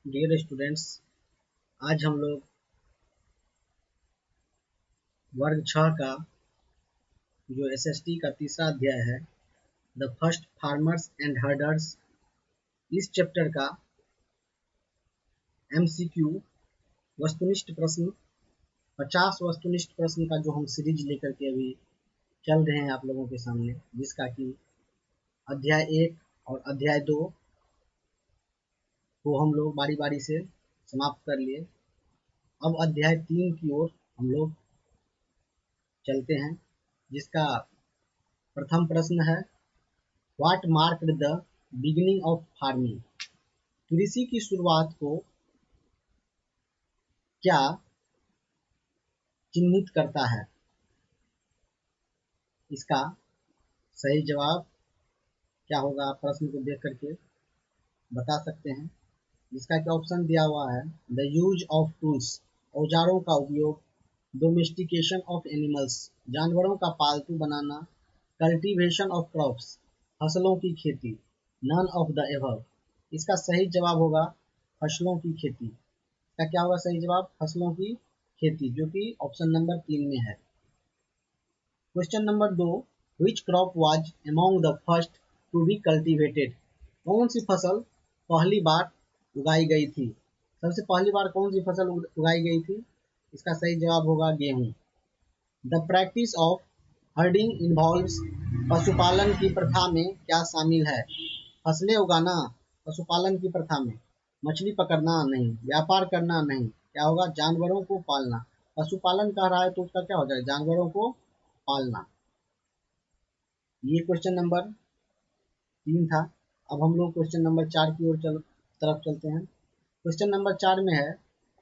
Dear students, आज हम लोग वर्ग 6 का जो एसएसटी का तीसरा अध्याय है the first farmers and herders, इस चैप्टर का एमसीक्यू वस्तुनिष्ठ प्रश्न 50 वस्तुनिष्ठ प्रश्न का जो हम सीरीज लेकर के अभी चल रहे हैं आप लोगों के सामने, जिसका कि अध्याय 1 और अध्याय 2 को हम लोग बारी बारी से समाप्त कर लिए। अब अध्याय 3 की ओर हम लोग चलते हैं, जिसका प्रथम प्रश्न है what marked the beginning of farming. कृषि की शुरुआत को क्या चिन्हित करता है? इसका सही जवाब क्या होगा, आप प्रश्न को देख करके बता सकते हैं। जिसका क्या ऑप्शन दिया हुआ है द यूज ऑफ टूल्स, औजारों का उपयोग, डोमेस्टिकेशन ऑफ एनिमल्स, जानवरों का पालतू बनाना, कल्टीवेशन ऑफ क्रॉप्स, फसलों की खेती, नन ऑफ द एबव। इसका सही जवाब होगा फसलों की खेती। इसका क्या होगा सही जवाब? फसलों की खेती, जो कि ऑप्शन नंबर 3 में है। Question number 2, which crop was among the first to be cultivated. कौन सी फसल पहली बार उगाई गई थी? सबसे पहली बार कौन सी फसल उगाई गई थी? इसका सही जवाब होगा गेहूं। The practice of herding involves, पशुपालन की प्रथा में क्या शामिल है? फसलें उगाना पशुपालन की प्रथा में, मछली पकड़ना नहीं, व्यापार करना नहीं, क्या होगा? जानवरों को पालना। पशुपालन कह रहा है तो उसका क्या हो जाएगा? जानवरों को पालना। ये क्वेश्चन नंबर 3 था। अब हम लोग क्वेश्चन नंबर 4 की ओर तरफ चलते हैं। क्वेश्चन नंबर 4 में है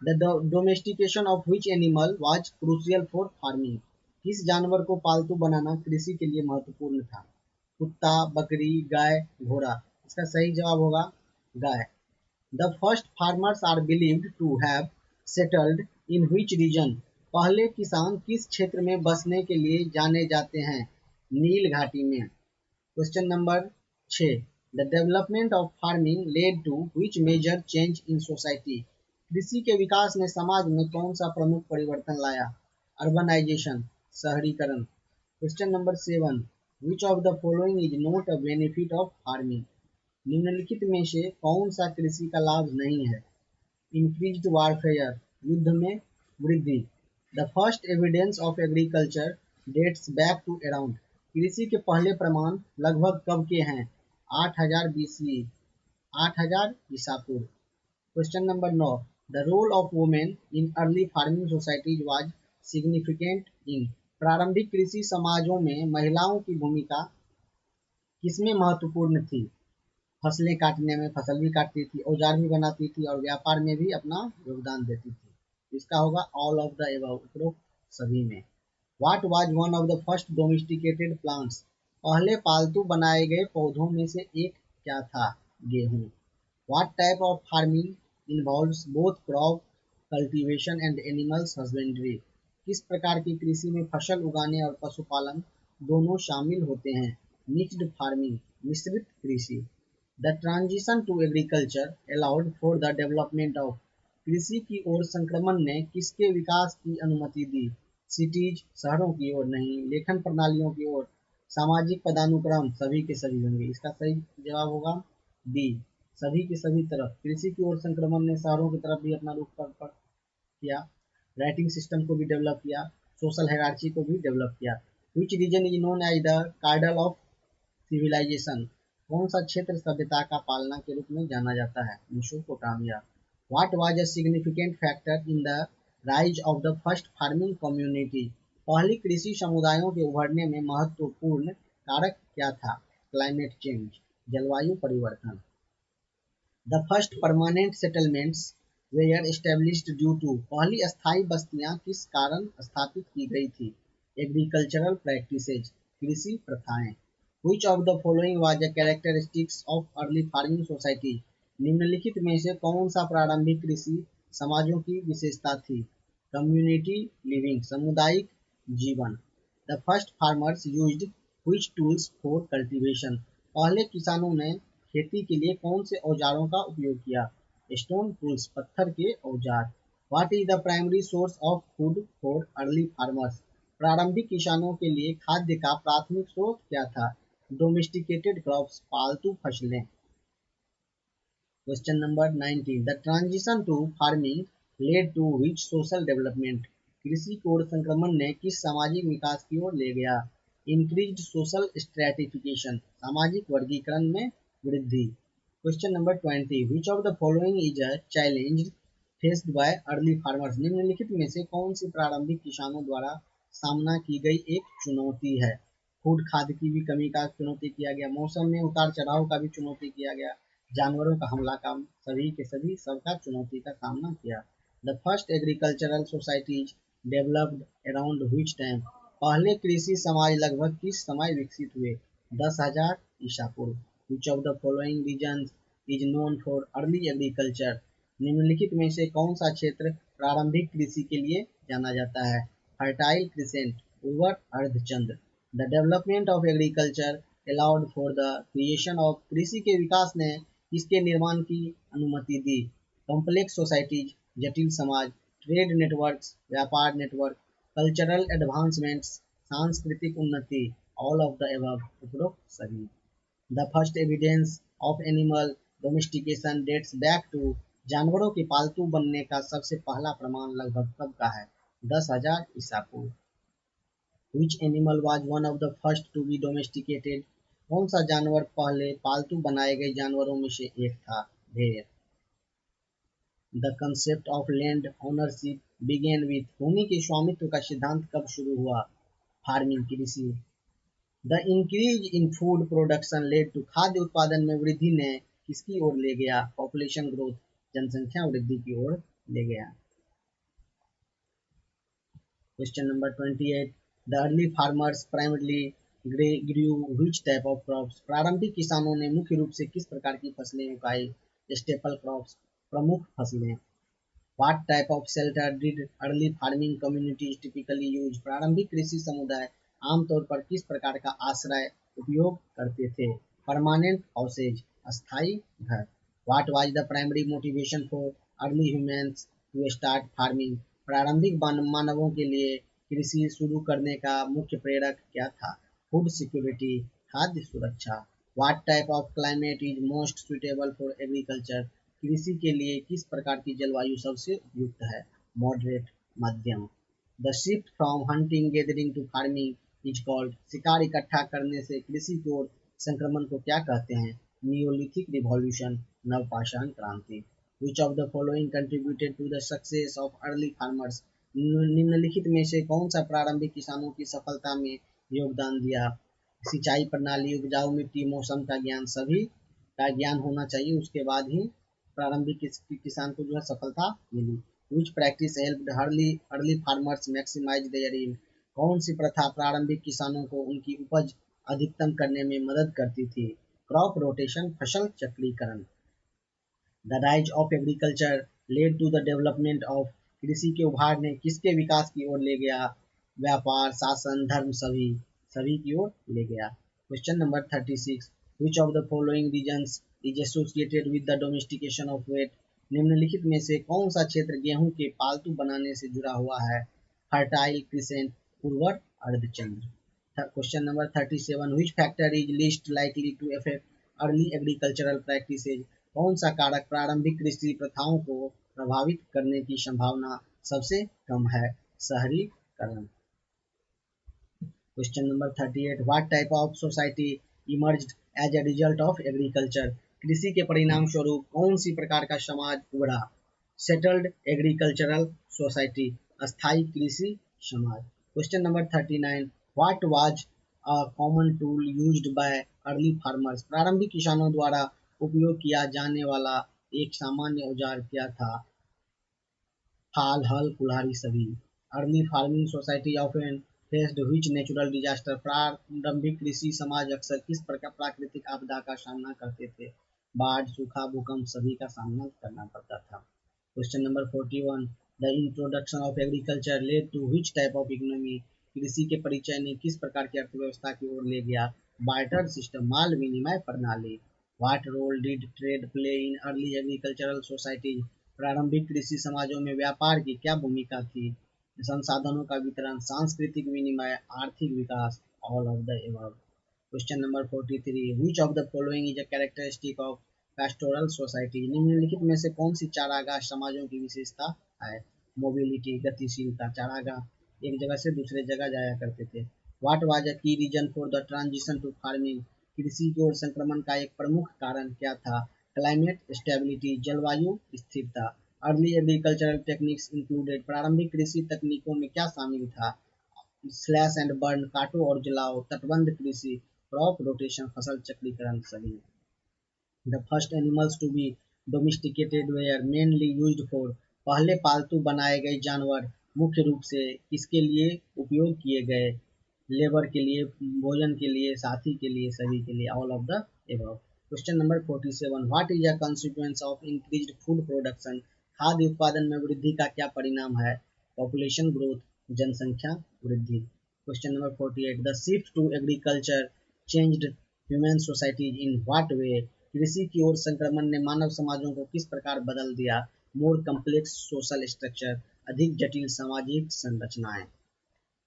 the domestication of which animal was crucial for farming. किस जानवर को पालतू बनाना कृषि के लिए महत्वपूर्ण था? कुत्ता, बकरी, गाय, घोड़ा। इसका सही जवाब होगा गाय। The first farmers are believed to have settled in which region. पहले किसान किस क्षेत्र में बसने के लिए जाने जाते हैं? नील घाटी में। Question number 6, the development of farming led to which major change in society. कृषि के विकास ने समाज में कौन सा प्रमुख परिवर्तन लाया? अर्बनाइजेशन, शहरीकरण। Question number 7, which of the following is not a benefit of farming. निम्नलिखित में से कौन सा कृषि का लाभ नहीं है? इंक्रीज्ड वारफेयर, युद्ध में वृद्धि। The first evidence of agriculture dates back to around. कृषि के पहले प्रमाण लगभग कब के हैं? 8000 BCE, 8000 ईसा पूर्व। Question number 9, the role of women in early farming societies was significant in. प्रारंभिक कृषि समाजों में महिलाओं की भूमिका किसमें महत्वपूर्ण थी? फसलें काटने में, फसल भी काटती थी, औजार भी बनाती थी और व्यापार में भी अपना योगदान देती थी। इसका होगा ऑल ऑफ द एबव, उपरोक्त सभी में। What was one of the first domesticated plants. पहले पालतू बनाए गए पौधों में से एक क्या था? गेहूं। What type of farming involves both crop cultivation and animals husbandry. किस प्रकार की कृषि में फसल उगाने और पशुपालन दोनों शामिल होते हैं? मिक्स्ड फार्मिंग, मिश्रित कृषि। The transition to agriculture allowed for the development of. कृषि की ओर संक्रमण ने किसके विकास की अनुमति दी? सिटीज, शहरों की ओर नहीं, लेखन प्रणालियों की ओर, सामाजिक पदानुक्रम, सभी के सभी होंगे। इसका सही जवाब होगा बी, सभी के सभी तरफ। कृषि की ओर संक्रमण ने शहरों की तरफ भी अपना रुख किया, राइटिंग सिस्टम को भी डेवलप किया, सोशल हायरार्ची को भी डेवलप किया। Which region is known as the cradle of civilisation. कौन सा क्षेत्र सभ्यता का पालना के रूप में जाना जाता है? Mesopotamia. What was a significant factor in the rise of the first farming community. पहली कृषि समुदायों के उभरने में महत्वपूर्ण कारक क्या था? क्लाइमेट चेंज, जलवायु परिवर्तन। The first permanent settlements were established due to. पहली अस्थायी बस्तियां किस कारण स्थापित की गई थी? एग्रीकल्चरल प्रैक्टिसेज, कृषि प्रथाएं। Which of the following was a characteristics of early farming society? निम्नलिखित में से कौन सा प्रारंभिक कृषि समाजों की विशेषता थी? कम्युनिटी लिविंग, सामुदायिक जीवन। The first farmers used which tools for cultivation। पहले किसानों ने खेती के लिए कौन से औजारों का उपयोग किया? स्टोन टूल्स, पत्थर के औजार। What is the primary source of food for early farmers, प्रारंभिक किसानों के लिए खाद्य का प्राथमिक स्रोत क्या था? डोमेस्टिकेटेड क्रॉप्स, पालतू फसलें। Question number 19, the transition to farming led to which social development, कृषि की ओर संक्रमण ने किस सामाजिक विकास की ओर ले गया? इंक्रीज्ड सोशल स्ट्रेटिफिकेशन, सामाजिक वर्गीकरण में वृद्धि। Question number 20, which of the following is a challenge faced by early farmers, निम्नलिखित में से कौन सी प्रारंभिक किसानों द्वारा सामना की गई एक चुनौती है? फूड, खाद्य की भी कमी का चुनौती किया गया, मौसम में उतार चढ़ाव का भी चुनौती किया गया, जानवरों का हमला का, सभी के सभी सबका चुनौती का सामना किया। The first agricultural societies developed around which time, पहले कृषि समाज लगभग किस समय विकसित हुए? 10,000 ईसा पूर्व। Which of the following regions is known for early agriculture, निम्नलिखित में से कौन सा क्षेत्र प्रारंभिक कृषि के लिए जाना जाता है? फर्टाइल क्रिसेंट, उर्वर अर्धचंद्र। The development of agriculture allowed for the creation of, कृषि के विकास ने किसके निर्माण की अनुमति दी? कॉम्प्लेक्स सोसाइटीज, जटिल समाज, ट्रेड नेटवर्क्स, व्यापार नेटवर्क, कल्चरल एडवांसमेंट्स, सांस्कृतिक उन्नति, ऑल ऑफ द एबव, उपरोक्त सभी। The first evidence of animal domestication dates back to, जानवरों के पालतू बनने का सबसे पहला प्रमाण लगभग कब का है? 10,000 ईसा पूर्व। Which animal was one of the first to be domesticated, कौन सा जानवर पहले पालतू बनाए गए जानवरों में से एक था? भेड़। The concept of land ownership began with, भूमि के स्वामित्व का सिद्धांत कब शुरू हुआ? फार्मिंग, कृषि। The increase in food production led to, खाद्य उत्पादन में वृद्धि ने किसकी ओर ले गया? पॉपुलेशन ग्रोथ, जनसंख्या वृद्धि की ओर ले गया। Question number 28, the early farmers primarily grew which type of crops, प्रारंभिक किसानों ने मुख्य रूप से किस प्रकार की फसलें उगाई? स्टेपल क्रॉप्स, प्रमुख फसलें। What type of shelter did early farming communities typically use, प्रारंभिक कृषि समुदाय आमतौर पर किस प्रकार का आश्रय उपयोग करते थे? परमानेंट हाउसेज, अस्थायी घर। What was the primary motivation for early humans to start farming, प्रारंभिक मानवों के लिए कृषि शुरू करने का मुख्य प्रेरक क्या था? फूड सिक्योरिटी, खाद्य सुरक्षा। What type of climate is most suitable for agriculture, कृषि के लिए किस प्रकार की जलवायु सबसे उपयुक्त है? मॉडरेट, मध्यम। The shift from hunting gathering to farming is called, शिकार इकट्ठा करने से कृषि की ओर संक्रमण को क्या कहते हैं? नियोलिथिक रिवॉल्यूशन, नवपाषाण क्रांति। Which of the following contributed to the success of early farmers, निम्नलिखित में से कौन सा प्रारंभिक किसानों की सफलता में योगदान दिया? सिंचाई प्रणाली, उपजाऊ मिट्टी, मौसम का ज्ञान, सभी का ज्ञान होना चाहिए, उसके बाद ही प्रारंभिक किसान को जो है सफलता मिली। Which practice helped early farmers maximize their yield, कौन सी प्रथा प्रारंभिक किसानों को उनकी उपज अधिकतम करने में मदद करती थी? क्रॉप रोटेशन, फसल चक्रीकरण। The rise of agriculture led to the development of, कृषि के उभार ने किसके विकास की ओर ले गया? व्यापार, शासन, धर्म, सभी की ओर ले गया। Question number 36, which of the following regions is associated with the domestication of wheat, निम्नलिखित में से कौन सा क्षेत्र गेहूं के पालतू बनाने से जुड़ा हुआ है? फर्टाइल क्रिसेंट, उर्वर अर्धचंद्र। Question number 37, which factor is least likely to affect early agricultural practices, कौन सा कारक प्रारंभिक कृषि प्रथाओं को प्रभावित करने की संभावना सबसे कम है? शहरीकरण। Question number 38, what type of society emerged as a result of agriculture, कृषि के परिणाम स्वरूप कौन सी प्रकार का समाज उभरा? सेटल्ड एग्रीकल्चरल सोसाइटी, अस्थायी कृषि समाज। Question number 39, what was a common tool used by early farmers, प्रारंभिक किसानों द्वारा उपयोग किया जाने वाला एक सामान्य औजार क्या था? फाल, हल, कुल्हाड़ी, सभी। Early farming society often faced which natural disaster, प्रारंभिक कृषि समाज अक्सर किस प्रकार प्राकृतिक आपदा का सामना करते थे? बाढ़, सूखा, भूकंप, सभी का सामना करना पड़ता था। Question number 41, the introduction of agriculture led to which type of economy, कृषि के परिचय ने किस प्रकार की अर्थव्यवस्था की ओर ले गया? बार्टर सिस्टम, माल विनिमय प्रणाली। What role did trade play in early agricultural societies, प्रारंभिक कृषि समाजों में व्यापार की क्या भूमिका थी, संसाधनों का वितरण, सांस्कृतिक विनिमय, आर्थिक विकास, all of the above. Question number 43, which of the following is a characteristic of pastoral society, निम्नलिखित में से कौन सी चारागाह समाजों की विशेषता है। मोबिलिटी, गतिशीलता, चारागाह एक जगह से दूसरे जगह जाया करते थे। What was a key reason for the transition to farming, कृषि की ओर संक्रमण का एक प्रमुख कारण क्या था। क्लाइमेट स्टेबिलिटी, जलवायु स्थिरता। अर्ली एग्रीकल्चरल टेक्निक्स इंक्लूडेड, प्रारंभिक कृषि तकनीकों में क्या शामिल था। स्लैश एंड बर्न, काटो और जलाओ। तटबंध कृषि, क्रॉप रोटेशन, फसल चक्रीकरण सभी। The first animals to be domesticated were mainly used for, पहले पालतू बनाए गए जानवर मुख्य रूप से किसके लिए उपयोग किए गए। लेबर के लिए, भोजन के लिए, साथी के लिए, सभी के लिए, all of the above. Question number 47, what is a consequence of increased food production, खाद्य उत्पादन में वृद्धि का क्या परिणाम है। पॉपुलेशन ग्रोथ, जनसंख्या वृद्धि। Question number 48, the shift to agriculture changed human societies in what way, कृषि की ओर संक्रमण ने मानव समाजों को किस प्रकार बदल दिया। मोर कम्प्लेक्स सोशल स्ट्रक्चर, अधिक जटिल सामाजिक संरचनाएं।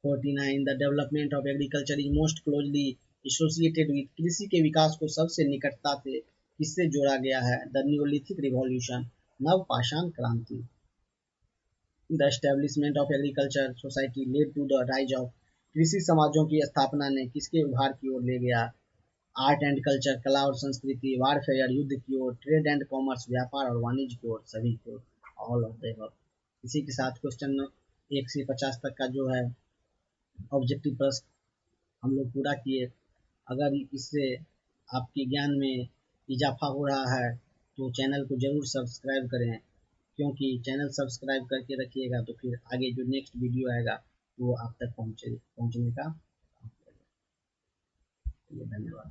49, the development of agriculture is most closely associated with, कृषि के विकास को सबसे निकटता से किससे जोड़ा गया है। द न्यूलिथिक रिवॉल्यूशन, नव पाषाण क्रांति। The establishment of agriculture society led to the rise of, कृषि समाजों की स्थापना ने किसके उभार की ओर ले गया। आर्ट एंड कल्चर, कला और संस्कृति। वारफेयर, युद्ध की ओर। ट्रेड एंड कॉमर्स, व्यापार और वाणिज्य की ओर, सभी की ओर, ऑल ऑफ द अबव। इसी के साथ क्वेश्चन 1 से 50 तक का जो है ऑब्जेक्टिव प्रश्न हम लोग पूरा किए। अगर इससे आपके ज्ञान में इजाफा हो रहा है तो चैनल को ज़रूर सब्सक्राइब करें, क्योंकि चैनल सब्सक्राइब करके रखिएगा तो फिर आगे जो नेक्स्ट वीडियो आएगा वो आप तक पहुँचने का। धन्यवाद।